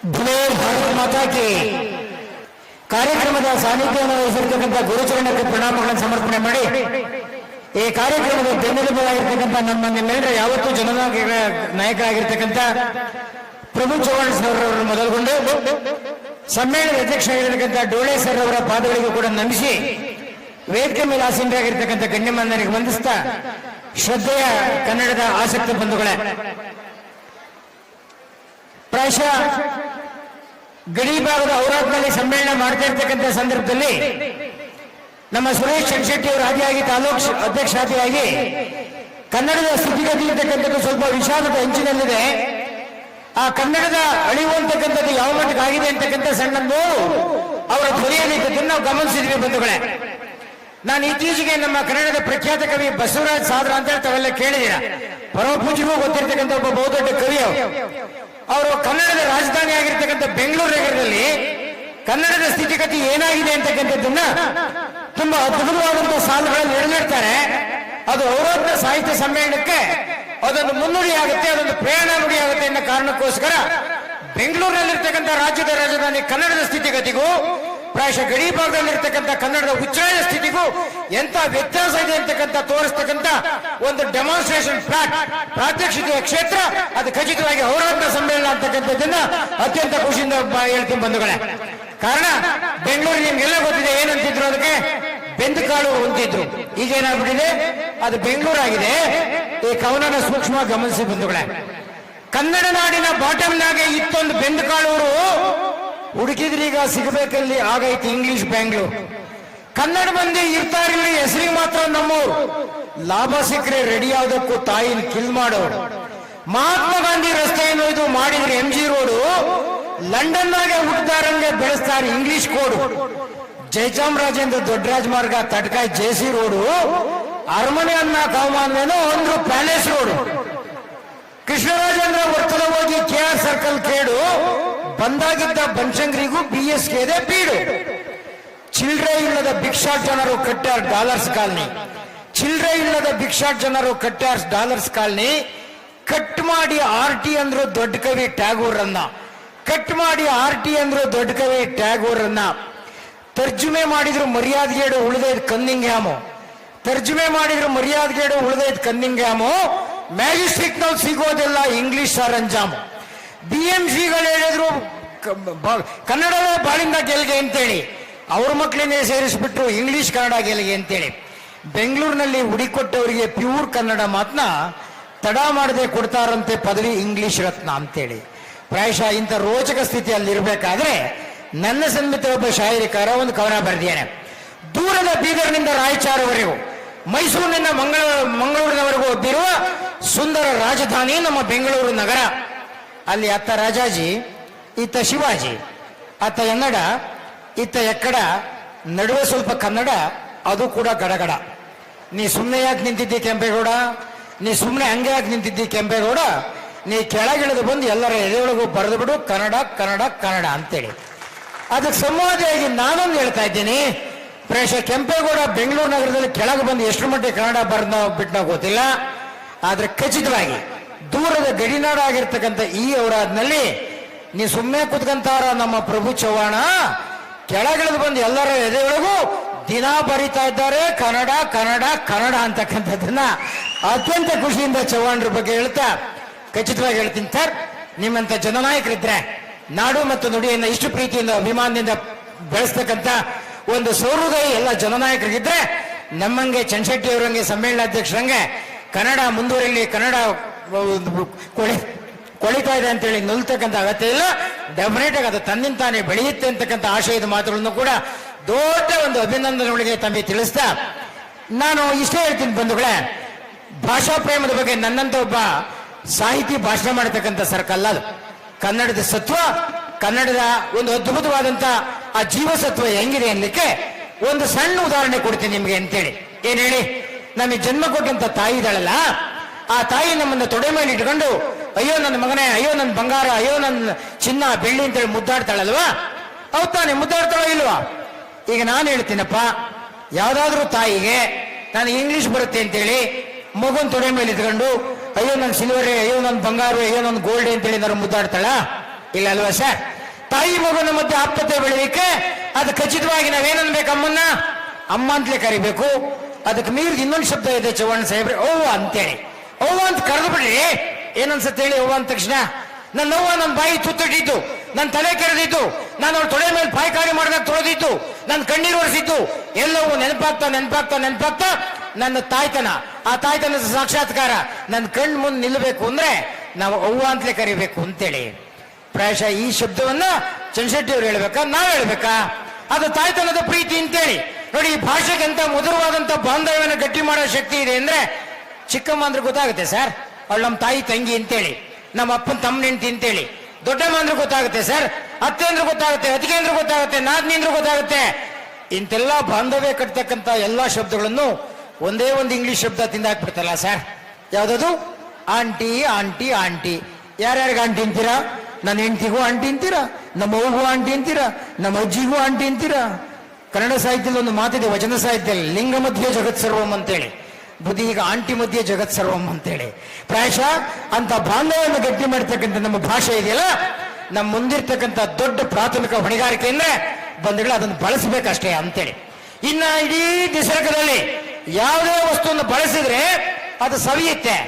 ಭಾರತ ಮಾತಾ ಕಿ ಕಾರ್ಯಕ್ರಮದ ಸಾನ್ನಿಧ್ಯವನ್ನು ವಹಿಸಿರ್ತಕ್ಕಂಥ ಗುರುಚರಣಕ್ಕೆ ಪ್ರಣಾಮಗಳನ್ನು ಸಮರ್ಪಣೆ ಮಾಡಿ ಈ ಕಾರ್ಯಕ್ರಮದ ಬೆನ್ನೆಲುಬಾಗಿರ್ತಕ್ಕಂಥ ನಿಮ್ಮೆಲ್ಲರ ಯಾವತ್ತೂ ನಾಯಕರಾಗಿರ್ತಕ್ಕಂಥ ಪ್ರಭು ಚವ್ಹಾಣ್ ಸರ್ ಅವರನ್ನು ಮೊದಲುಗೊಂಡು ಸಮ್ಮೇಳನದ ಅಧ್ಯಕ್ಷರಾಗಿರ್ತಕ್ಕಂಥ ಡೋಳೆ ಸರ್ ಅವರ ಪಾದಗಳಿಗೂ ಕೂಡ ನಮಿಸಿ ವೇದಿಕೆ ಮೇಲೆ ಆಸೀನರಾಗಿರ್ತಕ್ಕಂಥ ಗಣ್ಯಮಾನ್ಯರಿಗೆ ವಂದಿಸ್ತಾ ಶ್ರದ್ಧೆಯ ಕನ್ನಡದ ಆಸಕ್ತ ಬಂಧುಗಳೇ, ಪ್ರಾಯಶಃ ಗಡಿ ಭಾಗದ ಔರಾದ್ನಲ್ಲಿ ಸಮ್ಮೇಳನ ಮಾಡ್ತಾ ಇರ್ತಕ್ಕಂಥ ಸಂದರ್ಭದಲ್ಲಿ ನಮ್ಮ ಸುರೇಶ್ ಶೆಟ್ಟಿ ಅವರು ಆದಿಯಾಗಿ ತಾಲೂಕು ಅಧ್ಯಕ್ಷರಾದಿಯಾಗಿ ಕನ್ನಡದ ಸ್ಥಿತಿಗತಿ ಇರ್ತಕ್ಕಂಥದ್ದು ಸ್ವಲ್ಪ ವಿಷಾದದ ಹೆಂಚಿನಲ್ಲಿದೆ. ಆ ಕನ್ನಡದ ಅಳಿವು ಅಂತಕ್ಕಂಥದ್ದು ಯಾವ ಮಟ್ಟಿಗೆ ಆಗಿದೆ ಅಂತಕ್ಕಂಥ ಸಣ್ಣ ನೋವು ಅವರ ಧ್ವನಿಯಲ್ಲಿ ನಾವು ಗಮನಿಸಿದ್ವಿ ಬಂಧುಗಳೇ. ನಾನು ಇತ್ತೀಚೆಗೆ ನಮ್ಮ ಕನ್ನಡದ ಪ್ರಖ್ಯಾತ ಕವಿ ಬಸವರಾಜ್ ಸಾದರ ಅಂತ ಹೇಳಿ ತಾವೆಲ್ಲ ಕೇಳಿದೀರ. ಪರಮಪೂಜ್ಯಗೂ ಗೊತ್ತಿರ್ತಕ್ಕಂಥ ಒಬ್ಬ ಬಹುದೊಡ್ಡ ಕವಿ ಅವರು ಕನ್ನಡದ ರಾಜಧಾನಿ ಆಗಿರ್ತಕ್ಕಂಥ ಬೆಂಗಳೂರು ನಗರದಲ್ಲಿ ಕನ್ನಡದ ಸ್ಥಿತಿಗತಿ ಏನಾಗಿದೆ ಅಂತಕ್ಕಂಥದ್ದನ್ನ ತುಂಬಾ ಅದ್ಭುತವಾದಂತಹ ಸಾಲುಗಳಲ್ಲಿ ಎಳೆದಿರ್ತಾರೆ. ಅದು ಔರಾದ್ನ ಸಾಹಿತ್ಯ ಸಮ್ಮೇಳನಕ್ಕೆ ಅದೊಂದು ಮುನ್ನುಡಿ ಆಗುತ್ತೆ, ಅದೊಂದು ಪ್ರೇರಣಾ ನುಡಿ ಆಗುತ್ತೆ ಅನ್ನೋ ಕಾರಣಕ್ಕೋಸ್ಕರ ಬೆಂಗಳೂರಿನಲ್ಲಿರ್ತಕ್ಕಂಥ ರಾಜ್ಯದ ರಾಜಧಾನಿ ಕನ್ನಡದ ಸ್ಥಿತಿಗತಿಗೂ ಪ್ರಾಯಶಃ ಗಡಿ ಭಾಗದಲ್ಲಿರ್ತಕ್ಕಂಥ ಕನ್ನಡದ ಉಚ್ಚಾರಣೆ ಸ್ಥಿತಿಗೂ ಎಂತ ವ್ಯತ್ಯಾಸ ಇದೆ ಅಂತಕ್ಕಂಥ ತೋರಿಸ್ತಕ್ಕಂಥ ಒಂದು ಡೆಮಾನ್ಸ್ಟ್ರೇಷನ್ ಪ್ರಾತ್ಯಕ್ಷಿಕೆಯ ಕ್ಷೇತ್ರ ಅದು ಖಚಿತವಾಗಿ ಔರಾದ್ನ ಸಮ್ಮೇಳನ ಅಂತಕ್ಕಂಥದ್ದನ್ನ ಅತ್ಯಂತ ಖುಷಿಯಿಂದ ಹೇಳ್ತೀನಿ ಬಂಧುಗಳೇ. ಕಾರಣ ಬೆಂಗಳೂರು ನಿಮ್ಗೆಲ್ಲ ಗೊತ್ತಿದೆ, ಏನಂತಿದ್ರು ಅದಕ್ಕೆ ಬೆಂದಕಾಳು ಅಂತಿದ್ರು. ಈಗೇನಾಗ್ಬಿಟ್ಟಿದೆ, ಅದು ಬೆಂಗಳೂರು ಆಗಿದೆ. ಈ ಕವನನ ಸೂಕ್ಷ್ಮ ಗಮನಿಸಿ ಬಂಧುಗಳೇ. ಕನ್ನಡ ನಾಡಿನ ಬಾಟಮ್ನಾಗೆ ಇತ್ತೊಂದು ಬೆಂದಕಾಳೂರು, ಹುಡುಕಿದ್ರೀಗ ಸಿಗಬೇಕಲ್ಲಿ ಆಗೈತಿ ಇಂಗ್ಲಿಷ್ ಬ್ಯಾಂಗ್ಳೂರ್. ಕನ್ನಡ ಮಂದಿ ಇರ್ತಾರಿಲ್ಲಿ ಹೆಸರಿಗೆ ಮಾತ್ರ ನಮ್ಮವ್ರು, ಲಾಭ ಸಿಕ್ಕರೆ ರೆಡಿ ಯಾವುದಕ್ಕೂ ತಾಯಿನ ಕಿಲ್ ಮಾಡೋರು. ಮಹಾತ್ಮ ಗಾಂಧಿ ರಸ್ತೆಯನ್ನು ಇದು ಮಾಡಿದ್ರೆ MG ರೋಡು, ಲಂಡನ್ನಾಗೆ ಹುಟ್ಟದಾರಂಗೆ ಬೆಳೆಸ್ತಾರೆ ಇಂಗ್ಲಿಷ್ ಕೋಡು. ಜಯಚಾಮರಾಜೇಂದ್ರ ದೊಡ್ಡ ರಾಜಮಾರ್ಗ ತಡ್ಕಾಯ್ JC ರೋಡು, ಅರಮನೆ ಅನ್ನ ಕಾವಮಾನ್ವೇನೋ ಅಂದ್ರು ಪ್ಯಾಲೇಸ್ ರೋಡು. ಕೃಷ್ಣರಾಜೇಂದ್ರ ವರ್ತಲ ಹೋಗಿ KR ಸರ್ಕಲ್ ಕೇಡು, ಬಂದಾಗಿದ್ದ ಬನಶಂಕರಿಗೂ BSK ಇದೆ ಬೀಡು. ಚಿಲ್ಡ್ರೆ ಇಲ್ಲದ ಭಿಕ್ಷಾಟ್ ಜನರು ಕಟ್ಟಾರ್ ಡಾಲರ್ಸ್ ಕಾಲನಿ, ಚಿಲ್ಡ್ರೆ ಇಲ್ಲದ ಭಿಕ್ಷಾಟ್ ಜನರು ಕಟ್ಟಾರ್ ಡಾಲರ್ಸ್ ಕಾಲನಿ. ಕಟ್ ಮಾಡಿ RT ಅಂದ್ರು ದೊಡ್ಡ ಕವಿ ಟ್ಯಾಗೂರನ್ನ, ಕಟ್ ಮಾಡಿ RT ಅಂದ್ರು ದೊಡ್ಡ ಕವಿ ಟ್ಯಾಗೂರನ್ನ. ತರ್ಜುಮೆ ಮಾಡಿದ್ರು ಮರ್ಯಾದಗೇಡು ಉಳಿದೈದ್ ಕನ್ನಿಂಗ್ಹ್ಯಾಮು, ತರ್ಜುಮೆ ಮಾಡಿದ್ರು ಮರ್ಯಾದಗೇಡು ಉಳಿದೈದ್ ಕನ್ನಿಂಗ್ಹ್ಯಾಮು. ಮ್ಯಾಜಿಸ್ಟ್ರೇಟ್ ನಲ್ಲಿ ಸಿಗೋದೆಲ್ಲ ಇಂಗ್ಲಿಷ್ ಸರಂಜಾಮು. BMCಗಳು ಹೇಳಿದ್ರು ಕನ್ನಡವೇ ಬಾಳಿಂದ ಗೆಲ್ಗೆ ಅಂತೇಳಿ, ಅವ್ರ ಮಕ್ಕಳನ್ನೇ ಸೇರಿಸ್ಬಿಟ್ರು ಇಂಗ್ಲಿಷ್ ಕನ್ನಡ ಗೆಲ್ಗೆ ಅಂತೇಳಿ. ಬೆಂಗಳೂರಿನಲ್ಲಿ ಹುಡಿಕೊಟ್ಟವರಿಗೆ ಪ್ಯೂರ್ ಕನ್ನಡ ಮಾತನ್ನ ತಡ ಮಾಡದೆ ಕೊಡ್ತಾರಂತೆ ಪದವಿ ಇಂಗ್ಲಿಷ್ ರತ್ನ ಅಂತೇಳಿ. ಪ್ರಾಯಶಃ ಇಂಥ ರೋಚಕ ಸ್ಥಿತಿಯಲ್ಲಿ ಇರಬೇಕಾದ್ರೆ ನನ್ನ ಸನ್ಮಿತ ಒಬ್ಬ ಶಾಯರಿಕಾರ ಒಂದು ಕವನ ಬರೆದಿದ್ದೇನೆ. ದೂರದ ಬೀದರ್ನಿಂದ ರಾಯಚಾರವರೆಗೂ, ಮೈಸೂರಿನಿಂದ ಮಂಗಳೂರಿನವರೆಗೂ ಒಬ್ಬಿರುವ ಸುಂದರ ರಾಜಧಾನಿ ನಮ್ಮ ಬೆಂಗಳೂರು ನಗರ. ಅಲ್ಲಿ ಅತ್ತ ರಾಜಾಜಿ, ಇತ್ತ ಶಿವಾಜಿ, ಅತ್ತ ಎನ್ನಡ, ಇತ್ತ ಎಕ್ಕಡ, ನಡುವೆ ಸ್ವಲ್ಪ ಕನ್ನಡ, ಅದು ಕೂಡ ಗಡಗಡ. ನೀ ಸುಮ್ಮನೆ ಯಾಕೆ ನಿಂತಿದ್ದಿ ಕೆಂಪೇಗೌಡ, ನೀ ಸುಮ್ಮನೆ ಹಂಗೆ ಯಾಕೆ ನಿಂತಿದ್ದಿ ಕೆಂಪೇಗೌಡ, ನೀ ಕೆಳಗಿಳಿದು ಬಂದು ಎಲ್ಲರ ಎದೆಯೊಳಗೂ ಬರೆದು ಬಿಡು ಕನ್ನಡ ಕನ್ನಡ ಕನ್ನಡ ಅಂತೇಳಿ. ಅದಕ್ಕೆ ಸಂವಾದಿಯಾಗಿ ನಾನೊಂದು ಹೇಳ್ತಾ ಇದ್ದೀನಿ. ಪ್ರಾಯಶಃ ಕೆಂಪೇಗೌಡ ಬೆಂಗಳೂರು ನಗರದಲ್ಲಿ ಕೆಳಗೆ ಬಂದು ಎಷ್ಟು ಮಟ್ಟಿಗೆ ಕನ್ನಡ ಬರೆದ ಬಿಟ್ಟು ಗೊತ್ತಿಲ್ಲ. ಆದ್ರೆ ಖಚಿತವಾಗಿ ದೂರದ ಗಡಿನಾಡ ಆಗಿರ್ತಕ್ಕಂಥ ಈ ಔರಾದ್ನಲ್ಲಿ ನೀ ಸುಮ್ಮನೆ ಕುತ್ಕಂತಾರ ನಮ್ಮ ಪ್ರಭು ಚವ್ಹಾಣ, ಕೆಳಗಿಳಿದು ಬಂದು ಎಲ್ಲರ ಎದೆಯೊಳಗೂ ದಿನ ಬರೀತಾ ಇದ್ದಾರೆ ಕನ್ನಡ ಕನ್ನಡ ಕನ್ನಡ ಅಂತಕ್ಕಂಥದ್ದನ್ನ ಅತ್ಯಂತ ಖುಷಿಯಿಂದ ಚವ್ಹಾಣ್ರ ಬಗ್ಗೆ ಹೇಳ್ತಾ ಖಚಿತವಾಗಿ ಹೇಳ್ತೀನಿ ಸರ್. ನಿಮ್ಮಂತ ಜನನಾಯಕರಿದ್ರೆ, ನಾಡು ಮತ್ತು ನುಡಿಯನ್ನ ಇಷ್ಟು ಪ್ರೀತಿಯಿಂದ ಅಭಿಮಾನದಿಂದ ಬೆಳೆಸ್ತಕ್ಕಂಥ ಒಂದು ಸೌಹೃದಯ ಎಲ್ಲ ಜನನಾಯಕರಿಗಿದ್ರೆ, ನಮ್ಮಂಗೆ ಚನ್ಶೆಟ್ಟಿ ಅವರಂಗೆ ಸಮ್ಮೇಳನಾಧ್ಯಕ್ಷರಂಗೆ ಕನ್ನಡ ಮುಂದುವರಿಲಿ, ಕನ್ನಡ ಕೊಳಿತಾ ಇದೆ ಅಂತೇಳಿ ನಿಲ್ತಕ್ಕಂಥ ಅಗತ್ಯ ಇಲ್ಲ. ಡೆಫಿನೆಟ್ ಆಗಿ ಅದು ತನ್ನಿಂತಾನೆ ಬೆಳೆಯುತ್ತೆ ಅಂತಕ್ಕಂಥ ಆಶಯದ ಮಾತುಗಳನ್ನು ಕೂಡ ದೊಡ್ಡ ಒಂದು ಅಭಿನಂದನೆಗಳಿಗೆ ತಮಗೆ ತಿಳಿಸ್ತಾ ನಾನು ಇಷ್ಟೇ ಹೇಳ್ತೀನಿ ಬಂಧುಗಳೇ. ಭಾಷಾ ಪ್ರೇಮದ ಬಗ್ಗೆ ನನ್ನಂತ ಒಬ್ಬ ಸಾಹಿತಿ ಭಾಷಣ ಮಾಡತಕ್ಕಂಥ ಸರ್ಕಲ್ ಅದು. ಕನ್ನಡದ ಸತ್ವ, ಕನ್ನಡದ ಒಂದು ಅದ್ಭುತವಾದಂತ ಆ ಜೀವಸತ್ವ ಹೆಂಗಿದೆ ಅನ್ಲಿಕ್ಕೆ ಒಂದು ಸಣ್ಣ ಉದಾಹರಣೆ ಕೊಡ್ತೀನಿ ನಿಮ್ಗೆ ಅಂತೇಳಿ. ಏನ್ ಹೇಳಿ, ನಮಗೆ ಜನ್ಮ ಕೊಟ್ಟಂತ ತಾಯಿ ಇದ್ದಾಳಲ್ಲ, ಆ ತಾಯಿ ನಮ್ಮನ್ನ ತೊಡೆ ಮೇಲೆ ಇಟ್ಕೊಂಡು ಅಯ್ಯೋ ನನ್ನ ಮಗನೇ, ಅಯ್ಯೋ ನನ್ನ ಬಂಗಾರ, ಅಯ್ಯೋ ನನ್ನ ಚಿನ್ನ ಬೆಳ್ಳಿ ಅಂತೇಳಿ ಮುದ್ದಾಡ್ತಾಳಲ್ವಾ, ಹೌದ್ ತಾನೆ? ಮುದ್ದಾಡ್ತಾಳೋ ಇಲ್ವಾ? ಈಗ ನಾನು ಹೇಳ್ತೀನಪ್ಪ, ಯಾವ್ದಾದ್ರೂ ತಾಯಿಗೆ ನಾನು ಇಂಗ್ಲಿಷ್ ಬರುತ್ತೆ ಅಂತೇಳಿ ಮಗುನ್ ತೊಡೆ ಮೇಲೆ ಇಟ್ಕೊಂಡು ಅಯ್ಯೋ ನನ್ನ ಸಿಲ್ವರೇ, ಅಯ್ಯೋ ನನ್ನ ಬಂಗಾರ, ಅಯ್ಯೋ ನನ್ನ ಗೋಲ್ಡ್ ಅಂತೇಳಿ ನಾನು ಮುದ್ದಾಡ್ತಾಳ? ಇಲ್ಲ ಅಲ್ವಾ ಸರ್? ತಾಯಿ ಮಗುವಿನ ಮಧ್ಯೆ ಆಪ್ತತೆ ಬೆಳಿಲಿಕ್ಕೆ ಅದು ಖಚಿತವಾಗಿ ನಾವೇನನ್ಬೇಕು? ಅಮ್ಮನ್ನ ಅಮ್ಮ ಅಂತಲೇ ಕರಿಬೇಕು. ಅದಕ್ಕೆ ಮೀರಿದ ಇನ್ನೊಂದು ಶಬ್ದ ಇದೆ ಚವ್ಹಾಣ್ ಸಾಹೇಬ್ರೆ, ಅವ್ವ ಅಂತೇಳಿ. ಅವ್ವ ಅಂತ ಕರೆದು ಬಿಡ್ರಿ, ಏನನ್ಸತ್ತೆ ಹೇಳಿ? ಅವ್ವ ಅಂದ ತಕ್ಷಣ ನನ್ನ ಅವ್ವ ನನ್ನ ಬಾಯಿ ತುತ್ತಿಟ್ಟಿದ್ದು, ನನ್ನ ತಲೆ ಕೆರೆದಿದ್ದು, ನಾನು ಅವ್ರ ತೊಡೆ ಮೇಲೆ ಪಾಯ್ಕಾರಿ ಮಾಡಿದಾಗ ತೊಳೆದಿದ್ದು, ನನ್ನ ಕಣ್ಣೀರು ಒರೆಸಿದ್ದು, ಎಲ್ಲವೂ ನೆನಪಾಗ್ತಾ ನೆನಪಾಗ್ತಾ ನೆನಪಾಗ್ತಾ ನನ್ನ ತಾಯ್ತನ, ಆ ತಾಯ್ತನದ ಸಾಕ್ಷಾತ್ಕಾರ ನನ್ನ ಕಣ್ಣು ಮುಂದೆ ನಿಲ್ಲಬೇಕು ಅಂದ್ರೆ ನಾವು ಅವ್ವ ಅಂತಲೇ ಕರಿಬೇಕು ಅಂತೇಳಿ. ಪ್ರಾಯಶಃ ಈ ಶಬ್ದವನ್ನ ಚಂದ್ರಶೆಟ್ಟಿ ಅವ್ರು ಹೇಳ್ಬೇಕಾ, ನಾವ್ ಹೇಳ್ಬೇಕಾ? ಅದು ತಾಯ್ತನದ ಪ್ರೀತಿ ಅಂತೇಳಿ. ನೋಡಿ, ಈ ಭಾಷೆಗೆ ಅಂತ ಮಧುರವಾದಂತ ಬಾಂಧವ್ಯವನ್ನು ಗಟ್ಟಿ ಮಾಡೋ ಶಕ್ತಿ ಇದೆ ಅಂದ್ರೆ ಚಿಕ್ಕಮ್ಮ ಅಂದ್ರೆ ಗೊತ್ತಾಗುತ್ತೆ ಸರ್, ಅವಳು ನಮ್ಮ ತಾಯಿ ತಂಗಿ ಅಂತೇಳಿ, ನಮ್ಮ ಅಪ್ಪನ ತಮ್ಮ ಹೆಂಡತಿ ಅಂತೇಳಿ. ದೊಡ್ಡಮ್ಮ ಅಂದ್ರೆ ಗೊತ್ತಾಗುತ್ತೆ ಸರ್, ಅತ್ತೆ ಅಂದ್ರೆ ಗೊತ್ತಾಗುತ್ತೆ, ಅತಿಗೆ ಅಂದ್ರೆ ಗೊತ್ತಾಗುತ್ತೆ, ನಾದ್ನಿ ಅಂದ್ರೆ ಗೊತ್ತಾಗುತ್ತೆ. ಇಂತೆಲ್ಲ ಬಾಂಧವ್ಯ ಕಟ್ತಕ್ಕಂತ ಎಲ್ಲಾ ಶಬ್ದಗಳನ್ನು ಒಂದೇ ಒಂದು ಇಂಗ್ಲಿಷ್ ಶಬ್ದ ತಿಂದಾಕ್ಬಿಡ್ತಲ್ಲ ಸರ್. ಯಾವ್ದದು? Aunty aunty aunty. ಯಾರ್ಯಾರಿಗೆ ಆಂಟಿ ಅಂತೀರಾ? ನನ್ನ ಹೆಂಡತಿಗೂ ಆಂಟಿ ಅಂತೀರಾ, ನಮ್ಮ ಅವ್ವಗೂ ಆಂಟಿ ಅಂತೀರಾ, ನಮ್ಮ ಅಜ್ಜಿಗೂ ಆಂಟಿ ಅಂತೀರಾ. ಕನ್ನಡ ಸಾಹಿತ್ಯದಲ್ಲಿ ಒಂದು ಮಾತಿದೆ, ವಚನ ಸಾಹಿತ್ಯದಲ್ಲಿ, ಲಿಂಗ ಮಧ್ಯೆ ಜಗತ್ ಸರ್ವಂ ಅಂತೇಳಿ, ಬುದ್ಧಿ ಈಗ ಆಂಟಿ ಮಧ್ಯೆ ಜಗತ್ ಸರ್ವಂ ಅಂತೇಳಿ. ಪ್ರಾಯಶಃ ಅಂತ ಬಾಂಧವ್ಯವನ್ನು ಗಟ್ಟಿ ಮಾಡ್ತಕ್ಕಂಥ ನಮ್ಮ ಭಾಷೆ ಇದೆಯಲ್ಲ, ನಮ್ಮ ಮುಂದಿರ್ತಕ್ಕಂಥ ದೊಡ್ಡ ಪ್ರಾಥಮಿಕ ಹೊಣೆಗಾರಿಕೆ ಅಂದ್ರೆ ಬಂಧುಗಳು ಅದನ್ನು ಬಳಸಬೇಕಷ್ಟೇ ಅಂತೇಳಿ. ಇನ್ನ ಇಡೀ ನಿಸರ್ಗದಲ್ಲಿ ಯಾವುದೇ ವಸ್ತುವನ್ನು ಬಳಸಿದ್ರೆ ಅದು ಸವಿಯುತ್ತೆ,